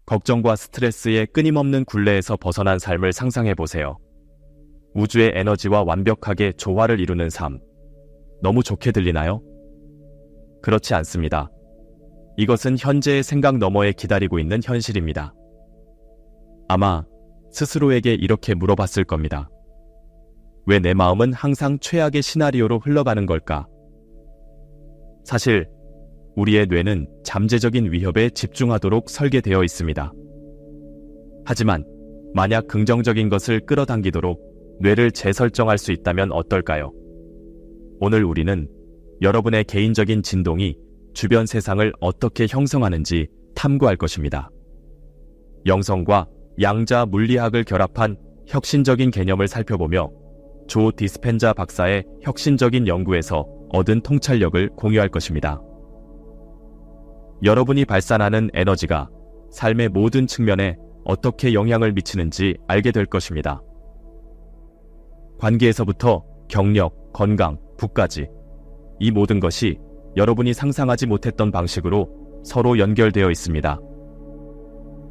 걱정과 스트레스의 끊임없는 굴레에서 벗어난 삶을 상상해보세요. 우주의 에너지와 완벽하게 조화를 이루는 삶. 너무 좋게 들리나요? 그렇지 않습니다. 이것은 현재의 생각 너머에 기다리고 있는 현실입니다. 아마 스스로에게 이렇게 물어봤을 겁니다. 왜 내 마음은 항상 최악의 시나리오로 흘러가는 걸까? 사실 우리의 뇌는 잠재적인 위협에 집중하도록 설계되어 있습니다. 하지만 만약 긍정적인 것을 끌어당기도록 뇌를 재설정할 수 있다면 어떨까요? 오늘 우리는 여러분의 개인적인 진동이 주변 세상을 어떻게 형성하는지 탐구할 것입니다. 영성과 양자 물리학을 결합한 혁신적인 개념을 살펴보며 조 디스펜자 박사의 혁신적인 연구에서 얻은 통찰력을 공유할 것입니다. 여러분이 발산하는 에너지가 삶의 모든 측면에 어떻게 영향을 미치는지 알게 될 것입니다. 관계에서부터 경력, 건강, 부까지 이 모든 것이 여러분이 상상하지 못했던 방식으로 서로 연결되어 있습니다.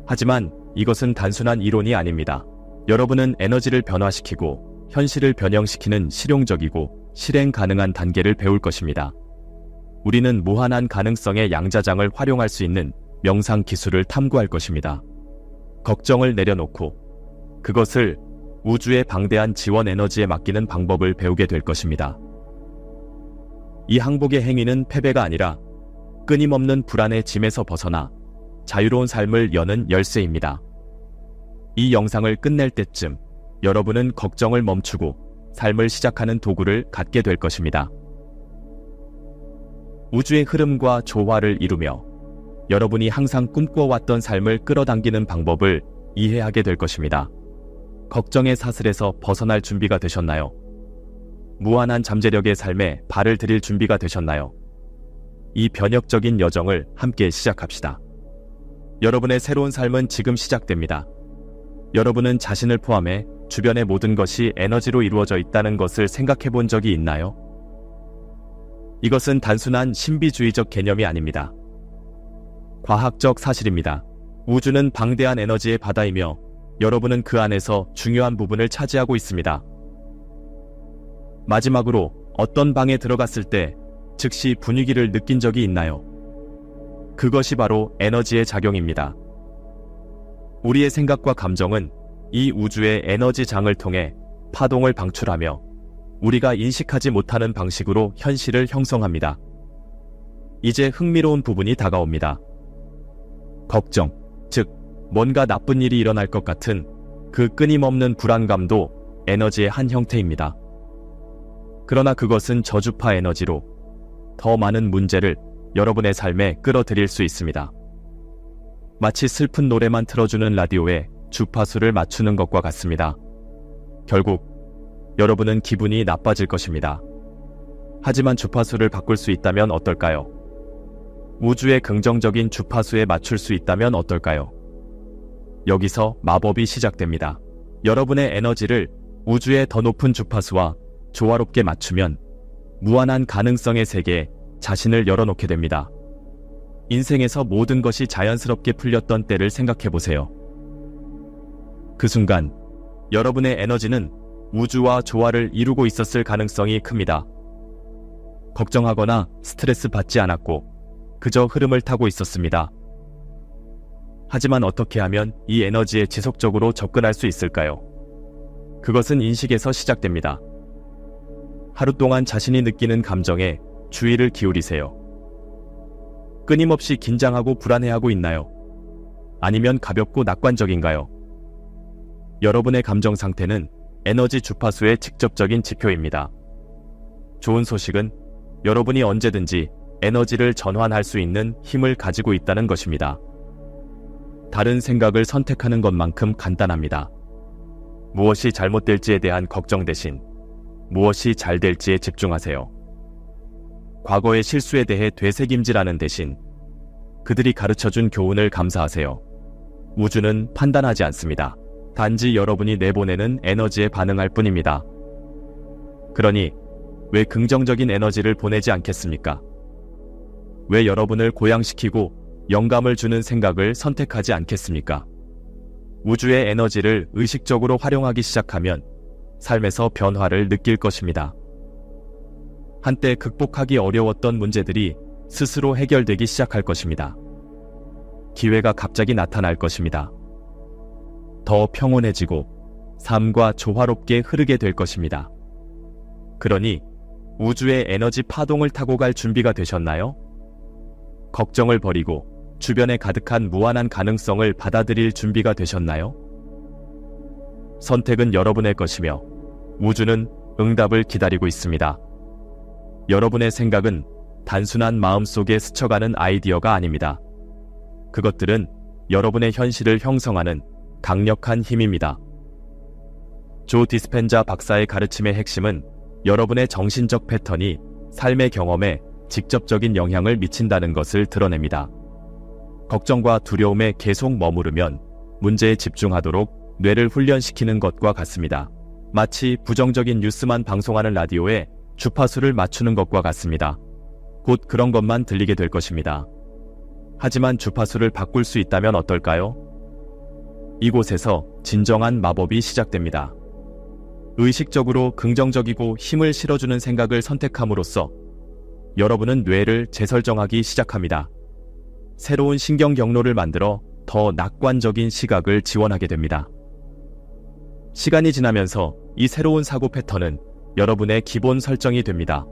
하지만 이것은 단순한 이론이 아닙니다. 여러분은 에너지를 변화시키고 현실을 변형시키는 실용적이고 실행 가능한 단계를 배울 것입니다. 우리는 무한한 가능성의 양자장을 활용할 수 있는 명상 기술을 탐구할 것입니다. 걱정을 내려놓고 그것을 우주의 방대한 지원 에너지에 맡기는 방법을 배우게 될 것입니다. 이 항복의 행위는 패배가 아니라 끊임없는 불안의 짐에서 벗어나 자유로운 삶을 여는 열쇠입니다. 이 영상을 끝낼 때쯤 여러분은 걱정을 멈추고 삶을 시작하는 도구를 갖게 될 것입니다. 우주의 흐름과 조화를 이루며 여러분이 항상 꿈꿔왔던 삶을 끌어당기는 방법을 이해하게 될 것입니다. 걱정의 사슬에서 벗어날 준비가 되셨나요? 무한한 잠재력의 삶에 발을 들일 준비가 되셨나요? 이 변혁적인 여정을 함께 시작합시다. 여러분의 새로운 삶은 지금 시작됩니다. 여러분은 자신을 포함해 주변의 모든 것이 에너지로 이루어져 있다는 것을 생각해 본 적이 있나요? 이것은 단순한 신비주의적 개념이 아닙니다. 과학적 사실입니다. 우주는 방대한 에너지의 바다이며 여러분은 그 안에서 중요한 부분을 차지하고 있습니다. 마지막으로 어떤 방에 들어갔을 때 즉시 분위기를 느낀 적이 있나요? 그것이 바로 에너지의 작용입니다. 우리의 생각과 감정은 이 우주의 에너지 장을 통해 파동을 방출하며 우리가 인식하지 못하는 방식으로 현실을 형성합니다. 이제 흥미로운 부분이 다가옵니다. 걱정, 즉 뭔가 나쁜 일이 일어날 것 같은 그 끊임없는 불안감도 에너지의 한 형태입니다. 그러나 그것은 저주파 에너지로 더 많은 문제를 여러분의 삶에 끌어들일 수 있습니다. 마치 슬픈 노래만 틀어주는 라디오에 주파수를 맞추는 것과 같습니다. 결국 여러분은 기분이 나빠질 것입니다. 하지만 주파수를 바꿀 수 있다면 어떨까요? 우주의 긍정적인 주파수에 맞출 수 있다면 어떨까요? 여기서 마법이 시작됩니다. 여러분의 에너지를 우주의 더 높은 주파수와 조화롭게 맞추면 무한한 가능성의 세계에 자신을 열어놓게 됩니다. 인생에서 모든 것이 자연스럽게 풀렸던 때를 생각해보세요. 그 순간 여러분의 에너지는 우주와 조화를 이루고 있었을 가능성이 큽니다. 걱정하거나 스트레스 받지 않았고 그저 흐름을 타고 있었습니다. 하지만 어떻게 하면 이 에너지에 지속적으로 접근할 수 있을까요? 그것은 인식에서 시작됩니다. 하루 동안 자신이 느끼는 감정에 주의를 기울이세요. 끊임없이 긴장하고 불안해하고 있나요? 아니면 가볍고 낙관적인가요? 여러분의 감정 상태는 에너지 주파수의 직접적인 지표입니다. 좋은 소식은 여러분이 언제든지 에너지를 전환할 수 있는 힘을 가지고 있다는 것입니다. 다른 생각을 선택하는 것만큼 간단합니다. 무엇이 잘못될지에 대한 걱정 대신 무엇이 잘 될지에 집중하세요. 과거의 실수에 대해 되새김질하는 대신 그들이 가르쳐준 교훈을 감사하세요. 우주는 판단하지 않습니다. 단지 여러분이 내보내는 에너지에 반응할 뿐입니다. 그러니 왜 긍정적인 에너지를 보내지 않겠습니까? 왜 여러분을 고양시키고 영감을 주는 생각을 선택하지 않겠습니까? 우주의 에너지를 의식적으로 활용하기 시작하면 삶에서 변화를 느낄 것입니다. 한때 극복하기 어려웠던 문제들이 스스로 해결되기 시작할 것입니다. 기회가 갑자기 나타날 것입니다. 더 평온해지고 삶과 조화롭게 흐르게 될 것입니다. 그러니 우주의 에너지 파동을 타고 갈 준비가 되셨나요? 걱정을 버리고 주변에 가득한 무한한 가능성을 받아들일 준비가 되셨나요? 선택은 여러분의 것이며 우주는 응답을 기다리고 있습니다. 여러분의 생각은 단순한 마음속에 스쳐가는 아이디어가 아닙니다. 그것들은 여러분의 현실을 형성하는 강력한 힘입니다. 조 디스펜자 박사의 가르침의 핵심은 여러분의 정신적 패턴이 삶의 경험에 직접적인 영향을 미친다는 것을 드러냅니다. 걱정과 두려움에 계속 머무르면 문제에 집중하도록 뇌를 훈련시키는 것과 같습니다. 마치 부정적인 뉴스만 방송하는 라디오에 주파수를 맞추는 것과 같습니다. 곧 그런 것만 들리게 될 것입니다. 하지만 주파수를 바꿀 수 있다면 어떨까요? 이곳에서 진정한 마법이 시작됩니다. 의식적으로 긍정적이고 힘을 실어주는 생각을 선택함으로써 여러분은 뇌를 재설정하기 시작합니다. 새로운 신경 경로를 만들어 더 낙관적인 시각을 지원하게 됩니다. 시간이 지나면서 이 새로운 사고 패턴은 여러분의 기본 설정이 됩니다.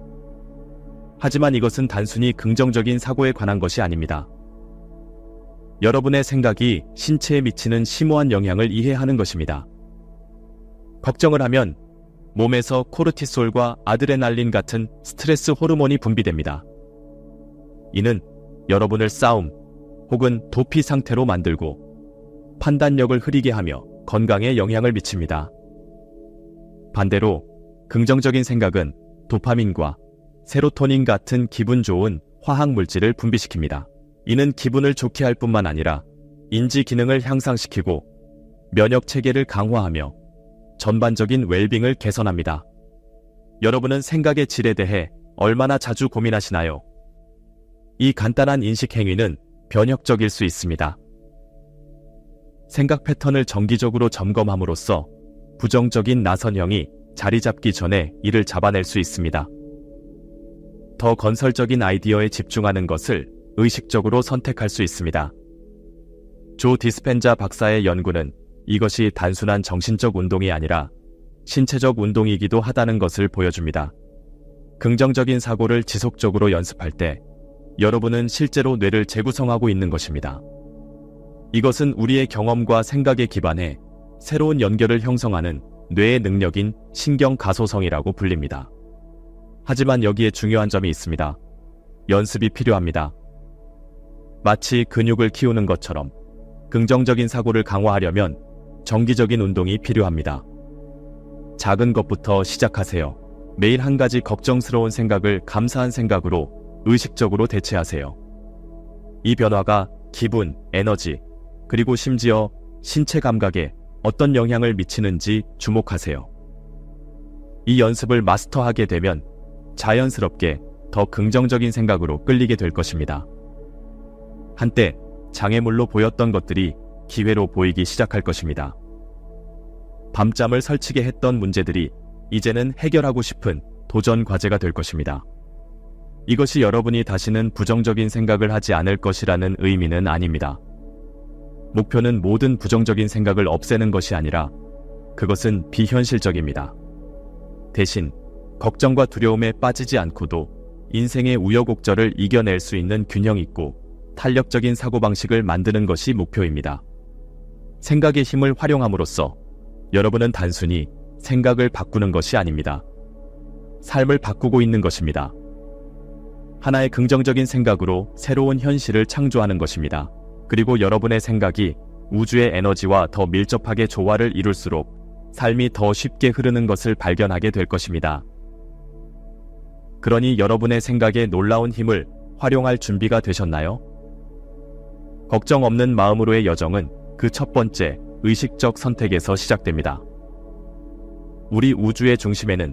하지만 이것은 단순히 긍정적인 사고에 관한 것이 아닙니다. 여러분의 생각이 신체에 미치는 심오한 영향을 이해하는 것입니다. 걱정을 하면 몸에서 코르티솔과 아드레날린 같은 스트레스 호르몬이 분비됩니다. 이는 여러분을 싸움 혹은 도피 상태로 만들고 판단력을 흐리게 하며 건강에 영향을 미칩니다. 반대로 긍정적인 생각은 도파민과 세로토닌 같은 기분 좋은 화학 물질을 분비시킵니다. 이는 기분을 좋게 할 뿐만 아니라 인지 기능을 향상시키고 면역 체계를 강화하며 전반적인 웰빙을 개선합니다. 여러분은 생각의 질에 대해 얼마나 자주 고민하시나요? 이 간단한 인식 행위는 변혁적일 수 있습니다. 생각 패턴을 정기적으로 점검함으로써 부정적인 나선형이 자리 잡기 전에 이를 잡아낼 수 있습니다. 더 건설적인 아이디어에 집중하는 것을 의식적으로 선택할 수 있습니다. 조 디스펜자 박사의 연구는 이것이 단순한 정신적 운동이 아니라 신체적 운동이기도 하다는 것을 보여줍니다. 긍정적인 사고를 지속적으로 연습할 때 여러분은 실제로 뇌를 재구성하고 있는 것입니다. 이것은 우리의 경험과 생각에 기반해 새로운 연결을 형성하는 뇌의 능력인 신경가소성이라고 불립니다. 하지만 여기에 중요한 점이 있습니다. 연습이 필요합니다. 마치 근육을 키우는 것처럼 긍정적인 사고를 강화하려면 정기적인 운동이 필요합니다. 작은 것부터 시작하세요. 매일 한 가지 걱정스러운 생각을 감사한 생각으로 의식적으로 대체하세요. 이 변화가 기분, 에너지, 그리고 심지어 신체 감각에 어떤 영향을 미치는지 주목하세요. 이 연습을 마스터하게 되면 자연스럽게 더 긍정적인 생각으로 끌리게 될 것입니다. 한때 장애물로 보였던 것들이 기회로 보이기 시작할 것입니다. 밤잠을 설치게 했던 문제들이 이제는 해결하고 싶은 도전 과제가 될 것입니다. 이것이 여러분이 다시는 부정적인 생각을 하지 않을 것이라는 의미는 아닙니다. 목표는 모든 부정적인 생각을 없애는 것이 아니라 그것은 비현실적입니다. 대신 걱정과 두려움에 빠지지 않고도 인생의 우여곡절을 이겨낼 수 있는 균형 있고 탄력적인 사고방식을 만드는 것이 목표입니다. 생각의 힘을 활용함으로써 여러분은 단순히 생각을 바꾸는 것이 아닙니다. 삶을 바꾸고 있는 것입니다. 하나의 긍정적인 생각으로 새로운 현실을 창조하는 것입니다. 그리고 여러분의 생각이 우주의 에너지와 더 밀접하게 조화를 이룰수록 삶이 더 쉽게 흐르는 것을 발견하게 될 것입니다. 그러니 여러분의 생각에 놀라운 힘을 활용할 준비가 되셨나요? 걱정 없는 마음으로의 여정은 그 첫 번째 의식적 선택에서 시작됩니다. 우리 우주의 중심에는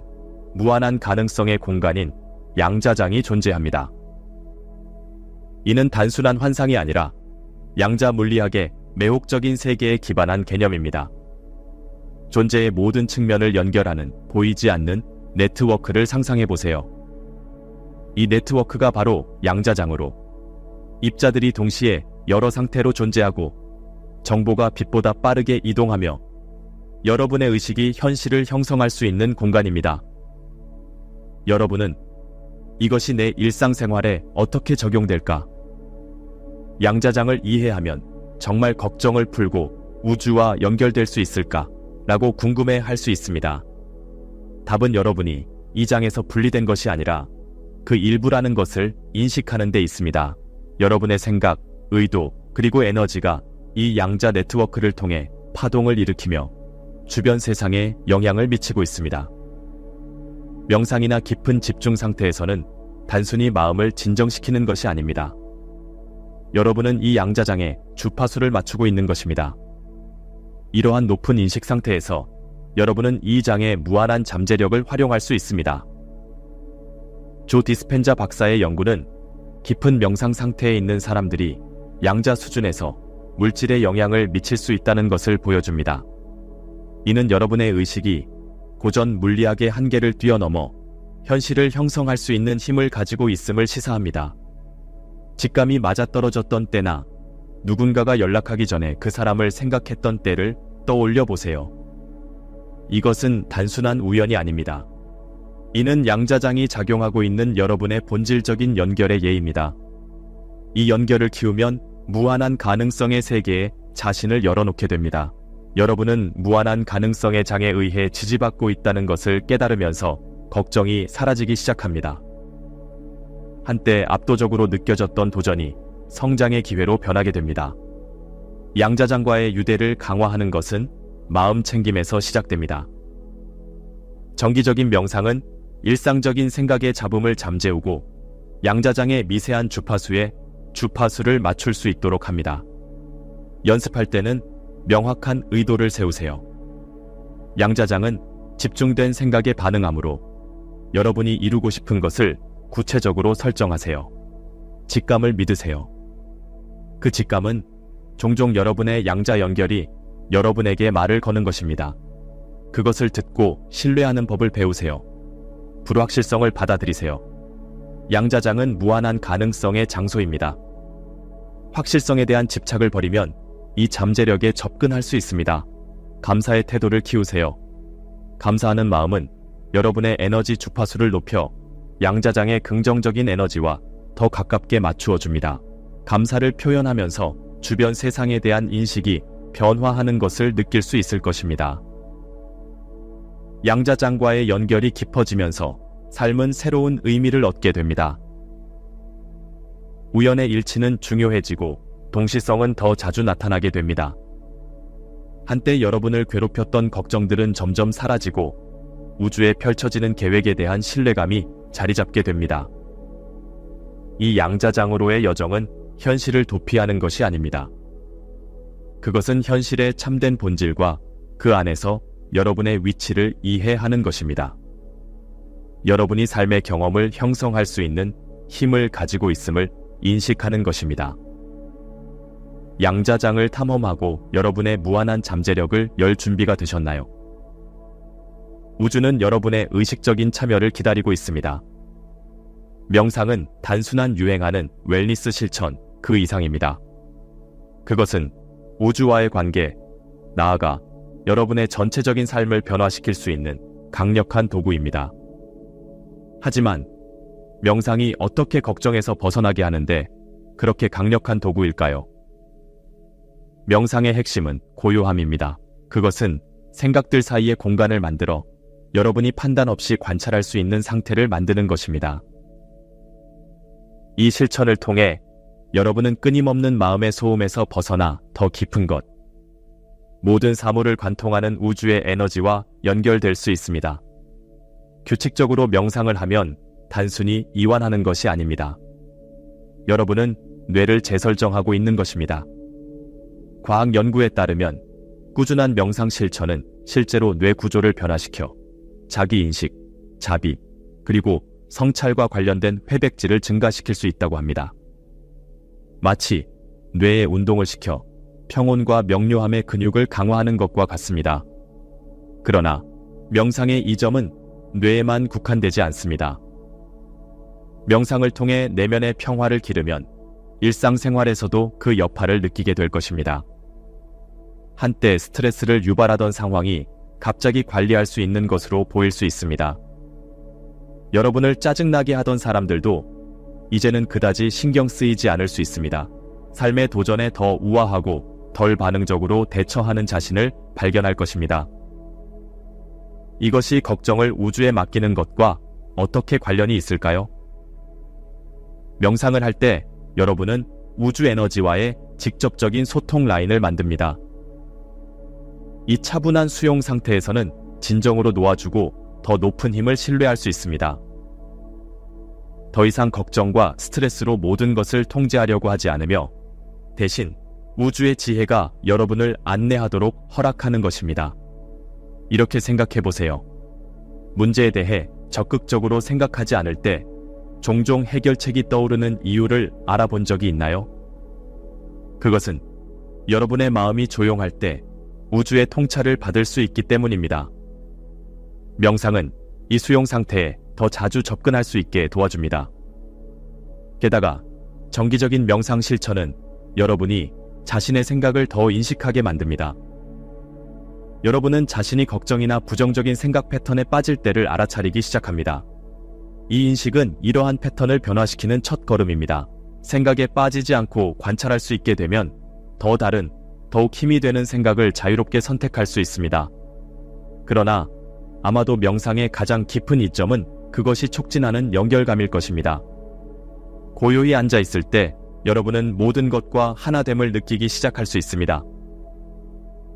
무한한 가능성의 공간인 양자장이 존재합니다. 이는 단순한 환상이 아니라 양자 물리학의 매혹적인 세계에 기반한 개념입니다. 존재의 모든 측면을 연결하는 보이지 않는 네트워크를 상상해 보세요. 이 네트워크가 바로 양자장으로 입자들이 동시에 여러 상태로 존재하고 정보가 빛보다 빠르게 이동하며 여러분의 의식이 현실을 형성할 수 있는 공간입니다. 여러분은 이것이 내 일상생활에 어떻게 적용될까? 양자장을 이해하면 정말 걱정을 풀고 우주와 연결될 수 있을까? 라고 궁금해 할 수 있습니다. 답은 여러분이 이 장에서 분리된 것이 아니라 그 일부라는 것을 인식하는 데 있습니다. 여러분의 생각, 의도, 그리고 에너지가 이 양자 네트워크를 통해 파동을 일으키며 주변 세상에 영향을 미치고 있습니다. 명상이나 깊은 집중 상태에서는 단순히 마음을 진정시키는 것이 아닙니다. 여러분은 이 양자장에 주파수를 맞추고 있는 것입니다. 이러한 높은 인식 상태에서 여러분은 이 장의 무한한 잠재력을 활용할 수 있습니다. 조 디스펜자 박사의 연구는 깊은 명상 상태에 있는 사람들이 양자 수준에서 물질에 영향을 미칠 수 있다는 것을 보여줍니다. 이는 여러분의 의식이 고전 물리학의 한계를 뛰어넘어 현실을 형성할 수 있는 힘을 가지고 있음을 시사합니다. 직감이 맞아떨어졌던 때나 누군가가 연락하기 전에 그 사람을 생각했던 때를 떠올려 보세요. 이것은 단순한 우연이 아닙니다. 이는 양자장이 작용하고 있는 여러분의 본질적인 연결의 예입니다. 이 연결을 키우면 무한한 가능성의 세계에 자신을 열어놓게 됩니다. 여러분은 무한한 가능성의 장에 의해 지지받고 있다는 것을 깨달으면서 걱정이 사라지기 시작합니다. 한때 압도적으로 느껴졌던 도전이 성장의 기회로 변하게 됩니다. 양자장과의 유대를 강화하는 것은 마음 챙김에서 시작됩니다. 정기적인 명상은 일상적인 생각의 잡음을 잠재우고 양자장의 미세한 주파수에 주파수를 맞출 수 있도록 합니다. 연습할 때는 명확한 의도를 세우세요. 양자장은 집중된 생각에 반응하므로 여러분이 이루고 싶은 것을 구체적으로 설정하세요. 직감을 믿으세요. 그 직감은 종종 여러분의 양자 연결이 여러분에게 말을 거는 것입니다. 그것을 듣고 신뢰하는 법을 배우세요. 불확실성을 받아들이세요. 양자장은 무한한 가능성의 장소입니다. 확실성에 대한 집착을 버리면 이 잠재력에 접근할 수 있습니다. 감사의 태도를 키우세요. 감사하는 마음은 여러분의 에너지 주파수를 높여 양자장의 긍정적인 에너지와 더 가깝게 맞추어 줍니다. 감사를 표현하면서 주변 세상에 대한 인식이 변화하는 것을 느낄 수 있을 것입니다. 양자장과의 연결이 깊어지면서 삶은 새로운 의미를 얻게 됩니다. 우연의 일치는 중요해지고 동시성은 더 자주 나타나게 됩니다. 한때 여러분을 괴롭혔던 걱정들은 점점 사라지고 우주에 펼쳐지는 계획에 대한 신뢰감이 자리 잡게 됩니다. 이 양자장으로의 여정은 현실을 도피하는 것이 아닙니다. 그것은 현실의 참된 본질과 그 안에서 여러분의 위치를 이해하는 것입니다. 여러분이 삶의 경험을 형성할 수 있는 힘을 가지고 있음을 인식하는 것입니다. 양자장을 탐험하고 여러분의 무한한 잠재력을 열 준비가 되셨나요? 우주는 여러분의 의식적인 참여를 기다리고 있습니다. 명상은 단순한 유행하는 웰니스 실천 그 이상입니다. 그것은 우주와의 관계, 나아가 여러분의 전체적인 삶을 변화시킬 수 있는 강력한 도구입니다. 하지만 명상이 어떻게 걱정에서 벗어나게 하는데 그렇게 강력한 도구일까요? 명상의 핵심은 고요함입니다. 그것은 생각들 사이에 공간을 만들어 여러분이 판단 없이 관찰할 수 있는 상태를 만드는 것입니다. 이 실천을 통해 여러분은 끊임없는 마음의 소음에서 벗어나 더 깊은 것, 모든 사물을 관통하는 우주의 에너지와 연결될 수 있습니다. 규칙적으로 명상을 하면 단순히 이완하는 것이 아닙니다. 여러분은 뇌를 재설정하고 있는 것입니다. 과학 연구에 따르면 꾸준한 명상 실천은 실제로 뇌 구조를 변화시켜 자기인식, 자비, 그리고 성찰과 관련된 회백질을 증가시킬 수 있다고 합니다. 마치 뇌에 운동을 시켜 평온과 명료함의 근육을 강화하는 것과 같습니다. 그러나 명상의 이 점은 뇌에만 국한되지 않습니다. 명상을 통해 내면의 평화를 기르면 일상생활에서도 그 여파를 느끼게 될 것입니다. 한때 스트레스를 유발하던 상황이 갑자기 관리할 수 있는 것으로 보일 수 있습니다. 여러분을 짜증나게 하던 사람들도 이제는 그다지 신경 쓰이지 않을 수 있습니다. 삶의 도전에 더 우아하고 덜 반응적으로 대처하는 자신을 발견할 것입니다. 이것이 걱정을 우주에 맡기는 것과 어떻게 관련이 있을까요? 명상을 할 때 여러분은 우주 에너지와의 직접적인 소통 라인을 만듭니다. 이 차분한 수용 상태에서는 진정으로 놓아주고 더 높은 힘을 신뢰할 수 있습니다. 더 이상 걱정과 스트레스로 모든 것을 통제하려고 하지 않으며 대신 우주의 지혜가 여러분을 안내하도록 허락하는 것입니다. 이렇게 생각해 보세요. 문제에 대해 적극적으로 생각하지 않을 때 종종 해결책이 떠오르는 이유를 알아본 적이 있나요? 그것은 여러분의 마음이 조용할 때 우주의 통찰을 받을 수 있기 때문입니다. 명상은 이 수용 상태에 더 자주 접근할 수 있게 도와줍니다. 게다가 정기적인 명상 실천은 여러분이 자신의 생각을 더 인식하게 만듭니다. 여러분은 자신이 걱정이나 부정적인 생각 패턴에 빠질 때를 알아차리기 시작합니다. 이 인식은 이러한 패턴을 변화시키는 첫 걸음입니다. 생각에 빠지지 않고 관찰할 수 있게 되면 더 다른, 더욱 힘이 되는 생각을 자유롭게 선택할 수 있습니다. 그러나 아마도 명상의 가장 깊은 이점은 그것이 촉진하는 연결감일 것입니다. 고요히 앉아 있을 때 여러분은 모든 것과 하나됨을 느끼기 시작할 수 있습니다.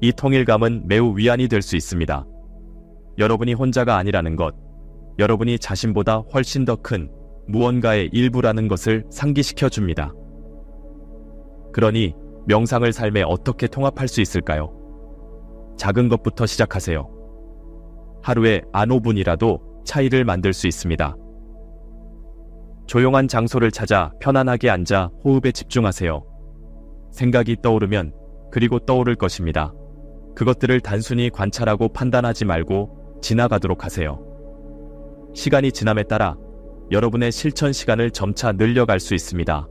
이 통일감은 매우 위안이 될 수 있습니다. 여러분이 혼자가 아니라는 것, 여러분이 자신보다 훨씬 더 큰 무언가의 일부라는 것을 상기시켜 줍니다. 그러니 명상을 삶에 어떻게 통합할 수 있을까요? 작은 것부터 시작하세요. 하루에 안 5분이라도 차이를 만들 수 있습니다. 조용한 장소를 찾아 편안하게 앉아 호흡에 집중하세요. 생각이 떠오르면 그리고 떠오를 것입니다. 그것들을 단순히 관찰하고 판단하지 말고 지나가도록 하세요. 시간이 지남에 따라 여러분의 실천 시간을 점차 늘려갈 수 있습니다.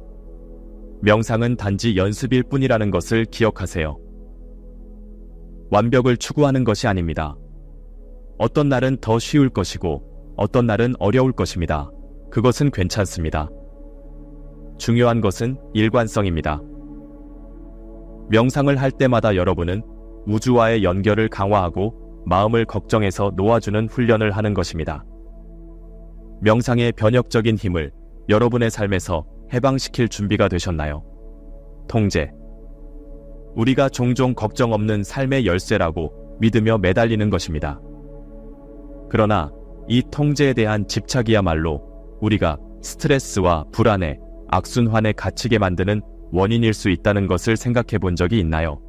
명상은 단지 연습일 뿐이라는 것을 기억하세요. 완벽을 추구하는 것이 아닙니다. 어떤 날은 더 쉬울 것이고 어떤 날은 어려울 것입니다. 그것은 괜찮습니다. 중요한 것은 일관성입니다. 명상을 할 때마다 여러분은 우주와의 연결을 강화하고 마음을 걱정에서 놓아주는 훈련을 하는 것입니다. 명상의 변혁적인 힘을 여러분의 삶에서 해방시킬 준비가 되셨나요? 통제. 우리가 종종 걱정 없는 삶의 열쇠라고 믿으며 매달리는 것입니다. 그러나 이 통제에 대한 집착이야말로 우리가 스트레스와 불안에 악순환에 갇히게 만드는 원인일 수 있다는 것을 생각해 본 적이 있나요?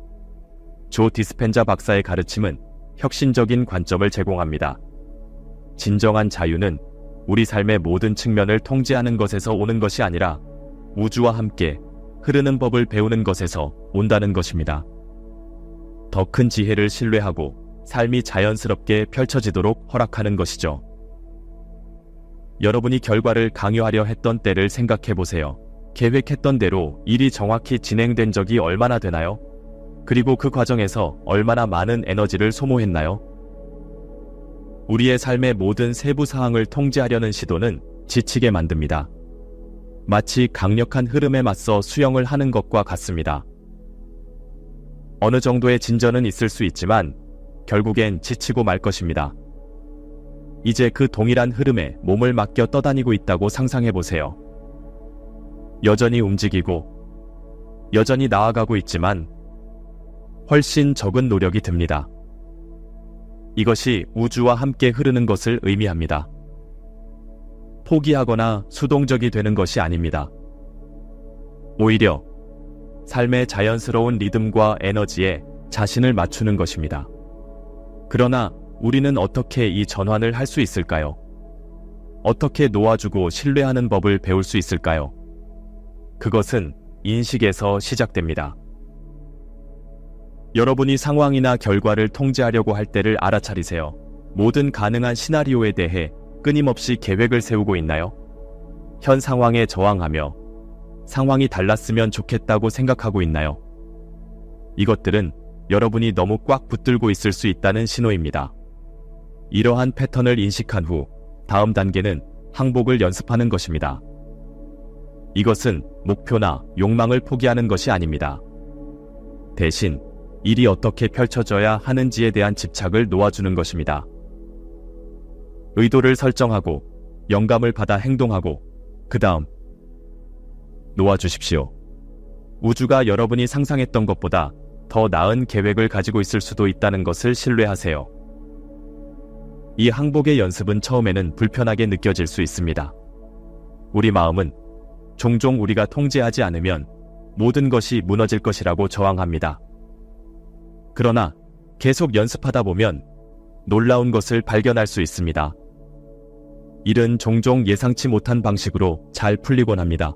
조 디스펜자 박사의 가르침은 혁신적인 관점을 제공합니다. 진정한 자유는 우리 삶의 모든 측면을 통제하는 것에서 오는 것이 아니라 우주와 함께 흐르는 법을 배우는 것에서 온다는 것입니다. 더 큰 지혜를 신뢰하고 삶이 자연스럽게 펼쳐지도록 허락하는 것이죠. 여러분이 결과를 강요하려 했던 때를 생각해 보세요. 계획했던 대로 일이 정확히 진행된 적이 얼마나 되나요? 그리고 그 과정에서 얼마나 많은 에너지를 소모했나요? 우리의 삶의 모든 세부 사항을 통제하려는 시도는 지치게 만듭니다. 마치 강력한 흐름에 맞서 수영을 하는 것과 같습니다. 어느 정도의 진전은 있을 수 있지만 결국엔 지치고 말 것입니다. 이제 그 동일한 흐름에 몸을 맡겨 떠다니고 있다고 상상해 보세요. 여전히 움직이고 여전히 나아가고 있지만 훨씬 적은 노력이 듭니다. 이것이 우주와 함께 흐르는 것을 의미합니다. 포기하거나 수동적이 되는 것이 아닙니다. 오히려 삶의 자연스러운 리듬과 에너지에 자신을 맞추는 것입니다. 그러나 우리는 어떻게 이 전환을 할 수 있을까요? 어떻게 놓아주고 신뢰하는 법을 배울 수 있을까요? 그것은 인식에서 시작됩니다. 여러분이 상황이나 결과를 통제하려고 할 때를 알아차리세요. 모든 가능한 시나리오에 대해 끊임없이 계획을 세우고 있나요? 현 상황에 저항하며 상황이 달랐으면 좋겠다고 생각하고 있나요? 이것들은 여러분이 너무 꽉 붙들고 있을 수 있다는 신호입니다. 이러한 패턴을 인식한 후 다음 단계는 항복을 연습하는 것입니다. 이것은 목표나 욕망을 포기하는 것이 아닙니다. 대신 일이 어떻게 펼쳐져야 하는지에 대한 집착을 놓아주는 것입니다. 의도를 설정하고 영감을 받아 행동하고 그 다음 놓아주십시오. 우주가 여러분이 상상했던 것보다 더 나은 계획을 가지고 있을 수도 있다는 것을 신뢰하세요. 이 항복의 연습은 처음에는 불편하게 느껴질 수 있습니다. 우리 마음은 종종 우리가 통제하지 않으면 모든 것이 무너질 것이라고 저항합니다. 그러나 계속 연습하다 보면 놀라운 것을 발견할 수 있습니다. 일은 종종 예상치 못한 방식으로 잘 풀리곤 합니다.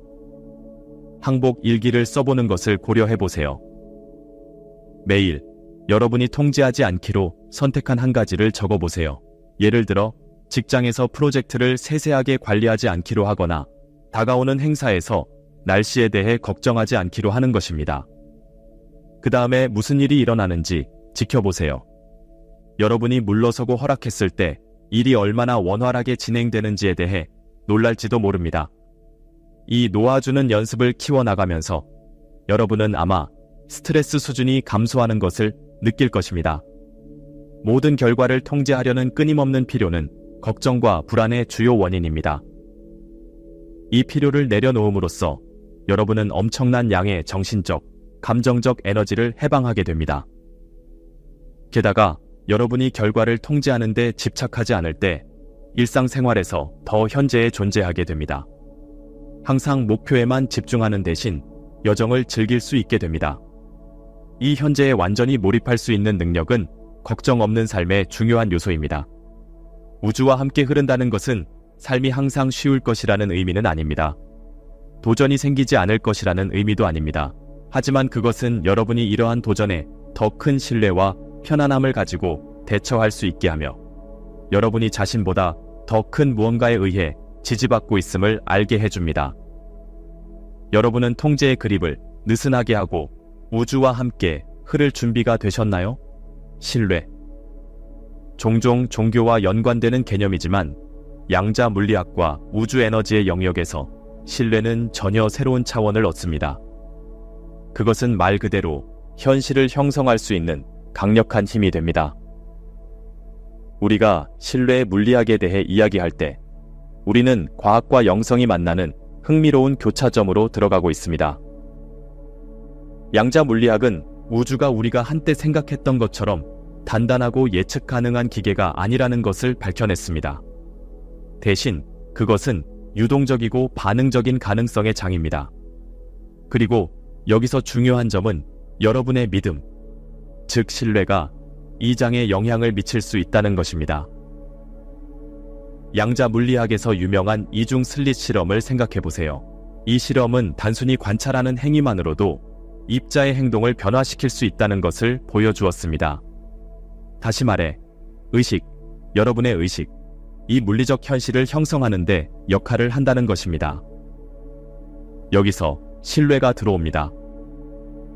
항복 일기를 써보는 것을 고려해보세요. 매일 여러분이 통제하지 않기로 선택한 한 가지를 적어보세요. 예를 들어 직장에서 프로젝트를 세세하게 관리하지 않기로 하거나 다가오는 행사에서 날씨에 대해 걱정하지 않기로 하는 것입니다. 그 다음에 무슨 일이 일어나는지 지켜보세요. 여러분이 물러서고 허락했을 때 일이 얼마나 원활하게 진행되는지에 대해 놀랄지도 모릅니다. 이 놓아주는 연습을 키워나가면서 여러분은 아마 스트레스 수준이 감소하는 것을 느낄 것입니다. 모든 결과를 통제하려는 끊임없는 필요는 걱정과 불안의 주요 원인입니다. 이 필요를 내려놓음으로써 여러분은 엄청난 양의 정신적, 감정적 에너지를 해방하게 됩니다. 게다가 여러분이 결과를 통제하는 데 집착하지 않을 때 일상생활에서 더 현재에 존재하게 됩니다. 항상 목표에만 집중하는 대신 여정을 즐길 수 있게 됩니다. 이 현재에 완전히 몰입할 수 있는 능력은 걱정 없는 삶의 중요한 요소입니다. 우주와 함께 흐른다는 것은 삶이 항상 쉬울 것이라는 의미는 아닙니다. 도전이 생기지 않을 것이라는 의미도 아닙니다. 하지만 그것은 여러분이 이러한 도전에 더 큰 신뢰와 편안함을 가지고 대처할 수 있게 하며 여러분이 자신보다 더 큰 무언가에 의해 지지받고 있음을 알게 해줍니다. 여러분은 통제의 그립을 느슨하게 하고 우주와 함께 흐를 준비가 되셨나요? 신뢰. 종종 종교와 연관되는 개념이지만 양자 물리학과 우주 에너지의 영역에서 신뢰는 전혀 새로운 차원을 얻습니다. 그것은 말 그대로 현실을 형성할 수 있는 강력한 힘이 됩니다. 우리가 신뢰의 물리학에 대해 이야기할 때 우리는 과학과 영성이 만나는 흥미로운 교차점으로 들어가고 있습니다. 양자 물리학은 우주가 우리가 한때 생각했던 것처럼 단단하고 예측 가능한 기계가 아니라는 것을 밝혀냈습니다. 대신 그것은 유동적이고 반응적인 가능성의 장입니다. 그리고 여기서 중요한 점은 여러분의 믿음, 즉 신뢰가 이 장에 영향을 미칠 수 있다는 것입니다. 양자 물리학에서 유명한 이중 슬릿 실험을 생각해보세요. 이 실험은 단순히 관찰하는 행위만으로도 입자의 행동을 변화시킬 수 있다는 것을 보여주었습니다. 다시 말해, 의식, 여러분의 의식, 이 물리적 현실을 형성하는 데 역할을 한다는 것입니다. 여기서 신뢰가 들어옵니다.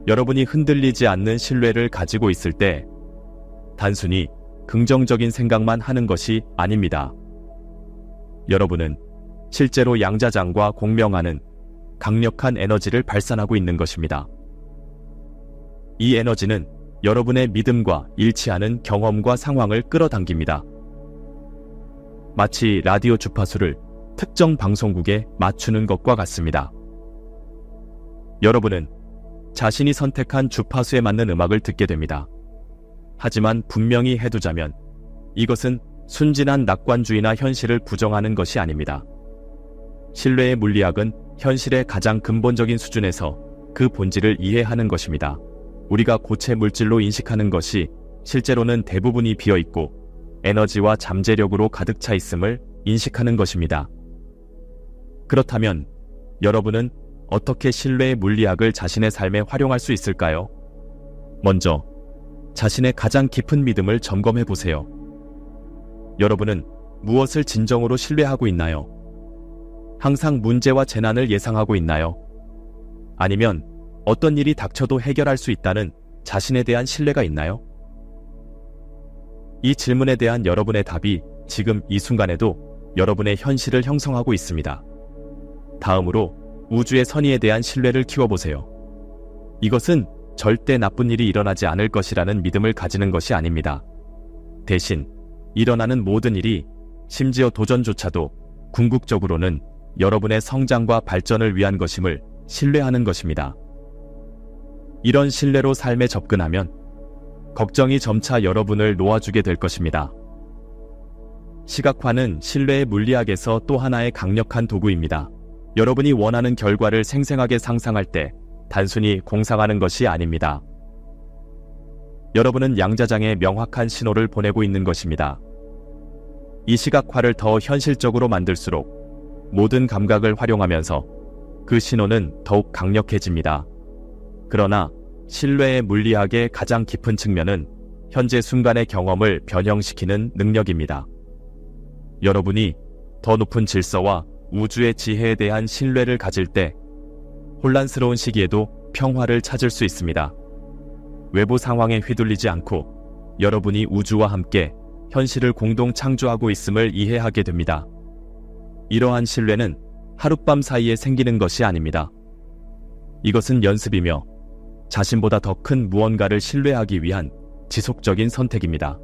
여러분이 흔들리지 않는 신뢰를 가지고 있을 때 단순히 긍정적인 생각만 하는 것이 아닙니다. 여러분은 실제로 양자장과 공명하는 강력한 에너지를 발산하고 있는 것입니다. 이 에너지는 여러분의 믿음과 일치하는 경험과 상황을 끌어당깁니다. 마치 라디오 주파수를 특정 방송국에 맞추는 것과 같습니다. 여러분은 자신이 선택한 주파수에 맞는 음악을 듣게 됩니다. 하지만 분명히 해두자면 이것은 순진한 낙관주의나 현실을 부정하는 것이 아닙니다. 신뢰의 물리학은 현실의 가장 근본적인 수준에서 그 본질을 이해하는 것입니다. 우리가 고체 물질로 인식하는 것이 실제로는 대부분이 비어있고 에너지와 잠재력으로 가득 차 있음을 인식하는 것입니다. 그렇다면 여러분은 어떻게 신뢰의 물리학을 자신의 삶에 활용할 수 있을까요? 먼저, 자신의 가장 깊은 믿음을 점검해 보세요. 여러분은 무엇을 진정으로 신뢰하고 있나요? 항상 문제와 재난을 예상하고 있나요? 아니면 어떤 일이 닥쳐도 해결할 수 있다는 자신에 대한 신뢰가 있나요? 이 질문에 대한 여러분의 답이 지금 이 순간에도 여러분의 현실을 형성하고 있습니다. 다음으로 우주의 선의에 대한 신뢰를 키워보세요. 이것은 절대 나쁜 일이 일어나지 않을 것이라는 믿음을 가지는 것이 아닙니다. 대신 일어나는 모든 일이, 심지어 도전조차도 궁극적으로는 여러분의 성장과 발전을 위한 것임을 신뢰하는 것입니다. 이런 신뢰로 삶에 접근하면 걱정이 점차 여러분을 놓아주게 될 것입니다. 시각화는 신뢰의 물리학에서 또 하나의 강력한 도구입니다. 여러분이 원하는 결과를 생생하게 상상할 때 단순히 공상하는 것이 아닙니다. 여러분은 양자장에 명확한 신호를 보내고 있는 것입니다. 이 시각화를 더 현실적으로 만들수록 모든 감각을 활용하면서 그 신호는 더욱 강력해집니다. 그러나 신뢰의 물리학의 가장 깊은 측면은 현재 순간의 경험을 변형시키는 능력입니다. 여러분이 더 높은 질서와 우주의 지혜에 대한 신뢰를 가질 때 혼란스러운 시기에도 평화를 찾을 수 있습니다. 외부 상황에 휘둘리지 않고 여러분이 우주와 함께 현실을 공동 창조하고 있음을 이해하게 됩니다. 이러한 신뢰는 하룻밤 사이에 생기는 것이 아닙니다. 이것은 연습이며 자신보다 더 큰 무언가를 신뢰하기 위한 지속적인 선택입니다.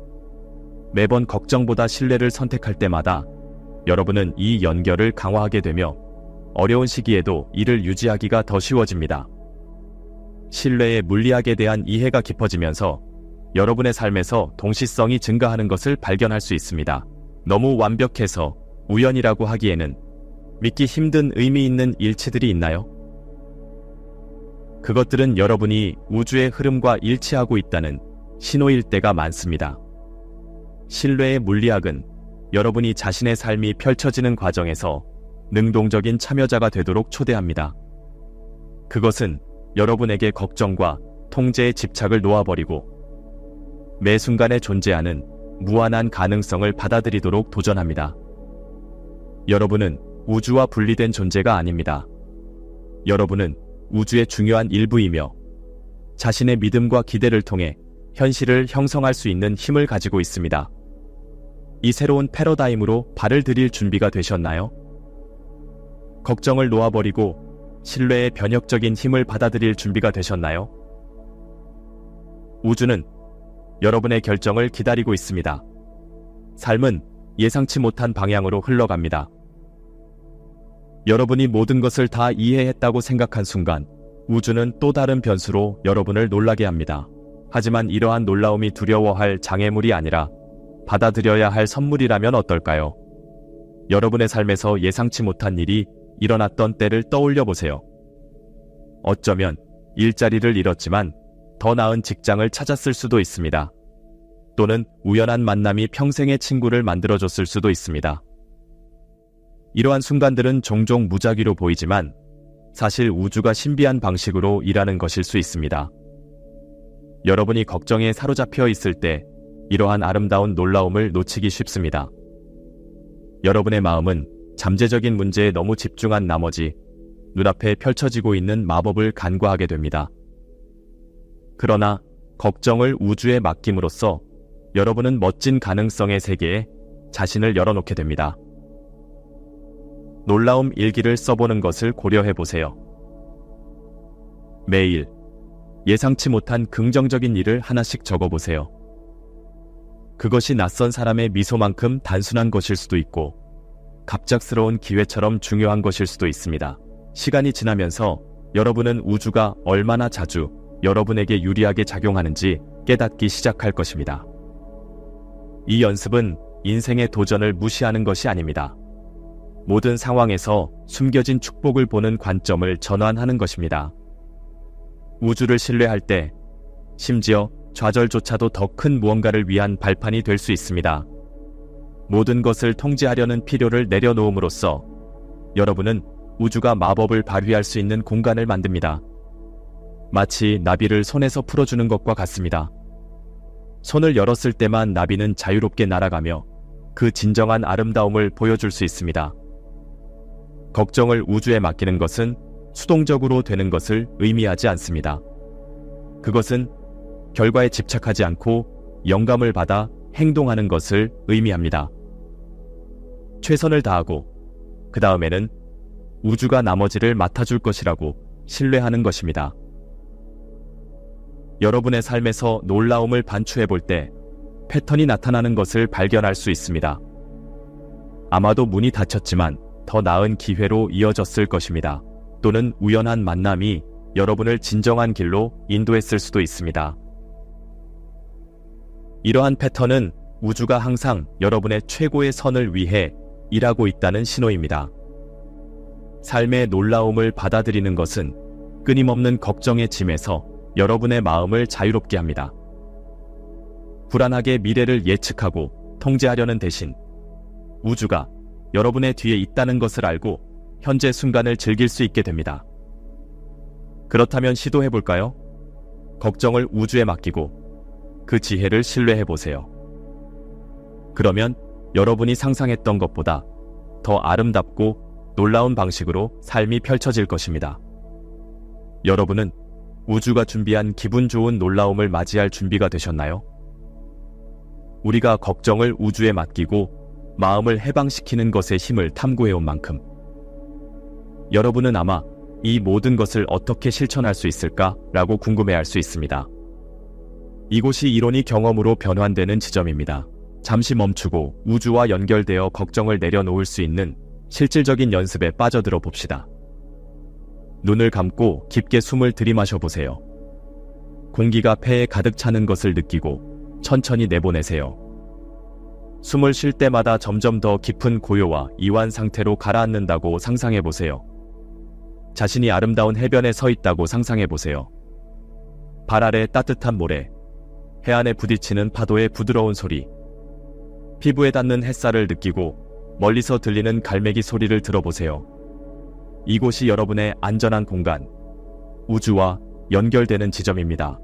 매번 걱정보다 신뢰를 선택할 때마다 여러분은 이 연결을 강화하게 되며 어려운 시기에도 이를 유지하기가 더 쉬워집니다. 신뢰의 물리학에 대한 이해가 깊어지면서 여러분의 삶에서 동시성이 증가하는 것을 발견할 수 있습니다. 너무 완벽해서 우연이라고 하기에는 믿기 힘든 의미 있는 일치들이 있나요? 그것들은 여러분이 우주의 흐름과 일치하고 있다는 신호일 때가 많습니다. 신뢰의 물리학은 여러분이 자신의 삶이 펼쳐지는 과정에서 능동적인 참여자가 되도록 초대합니다. 그것은 여러분에게 걱정과 통제의 집착을 놓아버리고 매 순간에 존재하는 무한한 가능성을 받아들이도록 도전합니다. 여러분은 우주와 분리된 존재가 아닙니다. 여러분은 우주의 중요한 일부이며 자신의 믿음과 기대를 통해 현실을 형성할 수 있는 힘을 가지고 있습니다. 이 새로운 패러다임으로 발을 들일 준비가 되셨나요? 걱정을 놓아버리고 신뢰의 변혁적인 힘을 받아들일 준비가 되셨나요? 우주는 여러분의 결정을 기다리고 있습니다. 삶은 예상치 못한 방향으로 흘러갑니다. 여러분이 모든 것을 다 이해했다고 생각한 순간 우주는 또 다른 변수로 여러분을 놀라게 합니다. 하지만 이러한 놀라움이 두려워할 장애물이 아니라 받아들여야 할 선물이라면 어떨까요? 여러분의 삶에서 예상치 못한 일이 일어났던 때를 떠올려 보세요. 어쩌면 일자리를 잃었지만 더 나은 직장을 찾았을 수도 있습니다. 또는 우연한 만남이 평생의 친구를 만들어줬을 수도 있습니다. 이러한 순간들은 종종 무작위로 보이지만 사실 우주가 신비한 방식으로 일하는 것일 수 있습니다. 여러분이 걱정에 사로잡혀 있을 때 이러한 아름다운 놀라움을 놓치기 쉽습니다. 여러분의 마음은 잠재적인 문제에 너무 집중한 나머지 눈앞에 펼쳐지고 있는 마법을 간과하게 됩니다. 그러나 걱정을 우주에 맡김으로써 여러분은 멋진 가능성의 세계에 자신을 열어놓게 됩니다. 놀라움 일기를 써보는 것을 고려해보세요. 매일 예상치 못한 긍정적인 일을 하나씩 적어보세요. 그것이 낯선 사람의 미소만큼 단순한 것일 수도 있고 갑작스러운 기회처럼 중요한 것일 수도 있습니다. 시간이 지나면서 여러분은 우주가 얼마나 자주 여러분에게 유리하게 작용하는지 깨닫기 시작할 것입니다. 이 연습은 인생의 도전을 무시하는 것이 아닙니다. 모든 상황에서 숨겨진 축복을 보는 관점을 전환하는 것입니다. 우주를 신뢰할 때 심지어 좌절조차도 더 큰 무언가를 위한 발판이 될 수 있습니다. 모든 것을 통제하려는 필요를 내려놓음으로써 여러분은 우주가 마법을 발휘할 수 있는 공간을 만듭니다. 마치 나비를 손에서 풀어주는 것과 같습니다. 손을 열었을 때만 나비는 자유롭게 날아가며 그 진정한 아름다움을 보여줄 수 있습니다. 걱정을 우주에 맡기는 것은 수동적으로 되는 것을 의미하지 않습니다. 그것은 결과에 집착하지 않고 영감을 받아 행동하는 것을 의미합니다. 최선을 다하고 그 다음에는 우주가 나머지를 맡아줄 것이라고 신뢰하는 것입니다. 여러분의 삶에서 놀라움을 반추해 볼 때 패턴이 나타나는 것을 발견할 수 있습니다. 아마도 문이 닫혔지만 더 나은 기회로 이어졌을 것입니다. 또는 우연한 만남이 여러분을 진정한 길로 인도했을 수도 있습니다. 이러한 패턴은 우주가 항상 여러분의 최고의 선을 위해 일하고 있다는 신호입니다. 삶의 놀라움을 받아들이는 것은 끊임없는 걱정의 짐에서 여러분의 마음을 자유롭게 합니다. 불안하게 미래를 예측하고 통제하려는 대신 우주가 여러분의 뒤에 있다는 것을 알고 현재 순간을 즐길 수 있게 됩니다. 그렇다면 시도해볼까요? 걱정을 우주에 맡기고 그 지혜를 신뢰해보세요. 그러면 여러분이 상상했던 것보다 더 아름답고 놀라운 방식으로 삶이 펼쳐질 것입니다. 여러분은 우주가 준비한 기분 좋은 놀라움을 맞이할 준비가 되셨나요? 우리가 걱정을 우주에 맡기고 마음을 해방시키는 것의 힘을 탐구해온 만큼 여러분은 아마 이 모든 것을 어떻게 실천할 수 있을까라고 궁금해할 수 있습니다. 이곳이 이론이 경험으로 변환되는 지점입니다. 잠시 멈추고 우주와 연결되어 걱정을 내려놓을 수 있는 실질적인 연습에 빠져들어 봅시다. 눈을 감고 깊게 숨을 들이마셔 보세요. 공기가 폐에 가득 차는 것을 느끼고 천천히 내보내세요. 숨을 쉴 때마다 점점 더 깊은 고요와 이완 상태로 가라앉는다고 상상해 보세요. 자신이 아름다운 해변에 서 있다고 상상해 보세요. 발 아래 따뜻한 모래, 해안에 부딪히는 파도의 부드러운 소리, 피부에 닿는 햇살을 느끼고 멀리서 들리는 갈매기 소리를 들어보세요. 이곳이 여러분의 안전한 공간, 우주와 연결되는 지점입니다.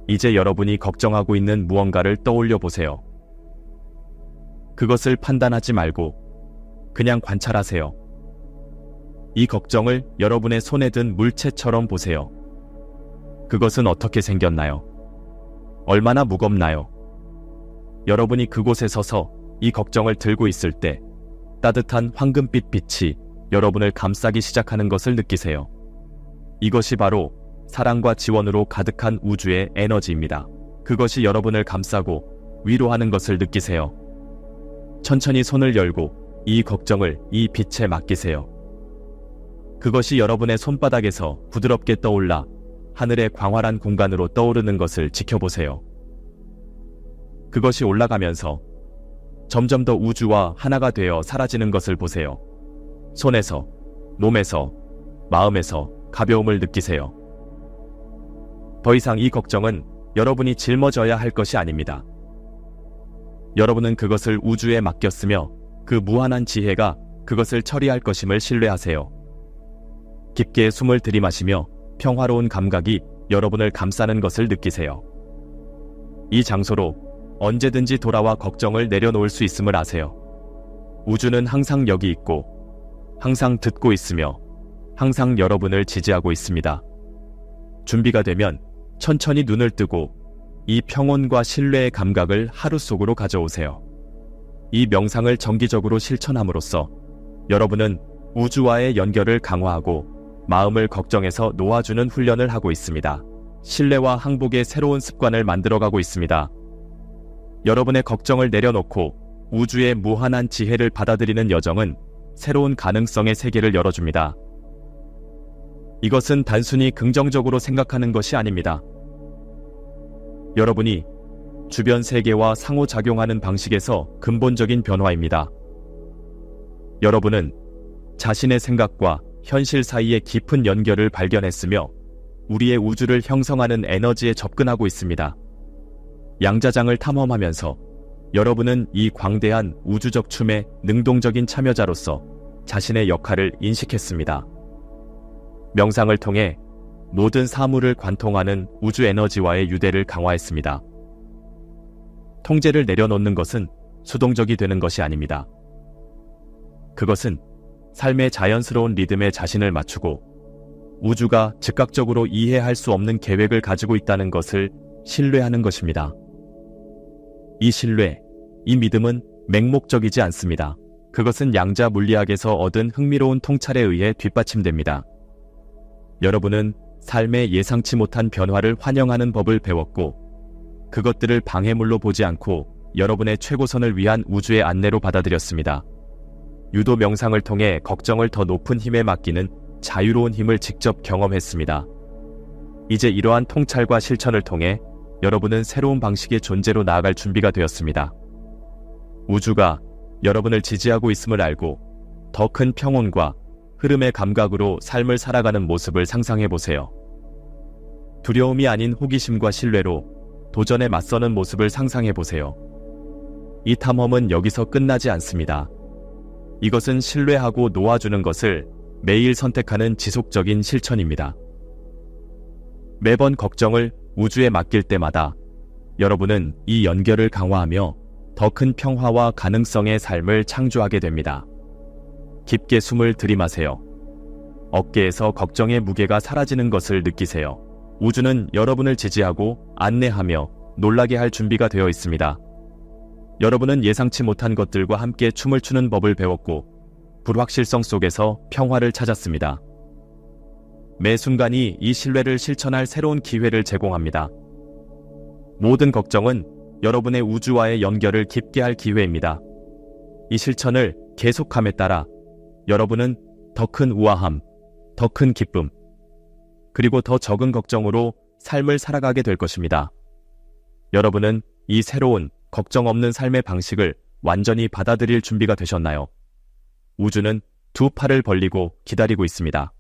이제 여러분이 걱정하고 있는 무언가를 떠올려 보세요. 그것을 판단하지 말고 그냥 관찰하세요. 이 걱정을 여러분의 손에 든 물체처럼 보세요. 그것은 어떻게 생겼나요? 얼마나 무겁나요? 여러분이 그곳에 서서 이 걱정을 들고 있을 때 따뜻한 황금빛 빛이 여러분을 감싸기 시작하는 것을 느끼세요. 이것이 바로 사랑과 지원으로 가득한 우주의 에너지입니다. 그것이 여러분을 감싸고 위로하는 것을 느끼세요. 천천히 손을 열고 이 걱정을 이 빛에 맡기세요. 그것이 여러분의 손바닥에서 부드럽게 떠올라 하늘의 광활한 공간으로 떠오르는 것을 지켜보세요. 그것이 올라가면서 점점 더 우주와 하나가 되어 사라지는 것을 보세요. 손에서, 몸에서, 마음에서 가벼움을 느끼세요. 더 이상 이 걱정은 여러분이 짊어져야 할 것이 아닙니다. 여러분은 그것을 우주에 맡겼으며 그 무한한 지혜가 그것을 처리할 것임을 신뢰하세요. 깊게 숨을 들이마시며 평화로운 감각이 여러분을 감싸는 것을 느끼세요. 이 장소로 언제든지 돌아와 걱정을 내려놓을 수 있음을 아세요. 우주는 항상 여기 있고 항상 듣고 있으며 항상 여러분을 지지하고 있습니다. 준비가 되면 천천히 눈을 뜨고 이 평온과 신뢰의 감각을 하루 속으로 가져오세요. 이 명상을 정기적으로 실천함으로써 여러분은 우주와의 연결을 강화하고 마음을 걱정에서 놓아주는 훈련을 하고 있습니다. 신뢰와 항복의 새로운 습관을 만들어가고 있습니다. 여러분의 걱정을 내려놓고 우주의 무한한 지혜를 받아들이는 여정은 새로운 가능성의 세계를 열어줍니다. 이것은 단순히 긍정적으로 생각하는 것이 아닙니다. 여러분이 주변 세계와 상호작용하는 방식에서 근본적인 변화입니다. 여러분은 자신의 생각과 현실 사이의 깊은 연결을 발견했으며 우리의 우주를 형성하는 에너지에 접근하고 있습니다. 양자장을 탐험하면서 여러분은 이 광대한 우주적 춤의 능동적인 참여자로서 자신의 역할을 인식했습니다. 명상을 통해 모든 사물을 관통하는 우주 에너지와의 유대를 강화했습니다. 통제를 내려놓는 것은 수동적이 되는 것이 아닙니다. 그것은 삶의 자연스러운 리듬에 자신을 맞추고 우주가 즉각적으로 이해할 수 없는 계획을 가지고 있다는 것을 신뢰하는 것입니다. 이 신뢰, 이 믿음은 맹목적이지 않습니다. 그것은 양자 물리학에서 얻은 흥미로운 통찰에 의해 뒷받침됩니다. 여러분은 삶의 예상치 못한 변화를 환영하는 법을 배웠고 그것들을 방해물로 보지 않고 여러분의 최고선을 위한 우주의 안내로 받아들였습니다. 유도 명상을 통해 걱정을 더 높은 힘에 맡기는 자유로운 힘을 직접 경험했습니다. 이제 이러한 통찰과 실천을 통해 여러분은 새로운 방식의 존재로 나아갈 준비가 되었습니다. 우주가 여러분을 지지하고 있음을 알고 더 큰 평온과 흐름의 감각으로 삶을 살아가는 모습을 상상해보세요. 두려움이 아닌 호기심과 신뢰로 도전에 맞서는 모습을 상상해보세요. 이 탐험은 여기서 끝나지 않습니다. 이것은 신뢰하고 놓아주는 것을 매일 선택하는 지속적인 실천입니다. 매번 걱정을 우주에 맡길 때마다 여러분은 이 연결을 강화하며 더 큰 평화와 가능성의 삶을 창조하게 됩니다. 깊게 숨을 들이마세요. 어깨에서 걱정의 무게가 사라지는 것을 느끼세요. 우주는 여러분을 지지하고 안내하며 놀라게 할 준비가 되어 있습니다. 여러분은 예상치 못한 것들과 함께 춤을 추는 법을 배웠고 불확실성 속에서 평화를 찾았습니다. 매 순간이 이 신뢰를 실천할 새로운 기회를 제공합니다. 모든 걱정은 여러분의 우주와의 연결을 깊게 할 기회입니다. 이 실천을 계속함에 따라 여러분은 더 큰 우아함, 더 큰 기쁨, 그리고 더 적은 걱정으로 삶을 살아가게 될 것입니다. 여러분은 이 새로운 걱정 없는 삶의 방식을 완전히 받아들일 준비가 되셨나요? 우주는 두 팔을 벌리고 기다리고 있습니다.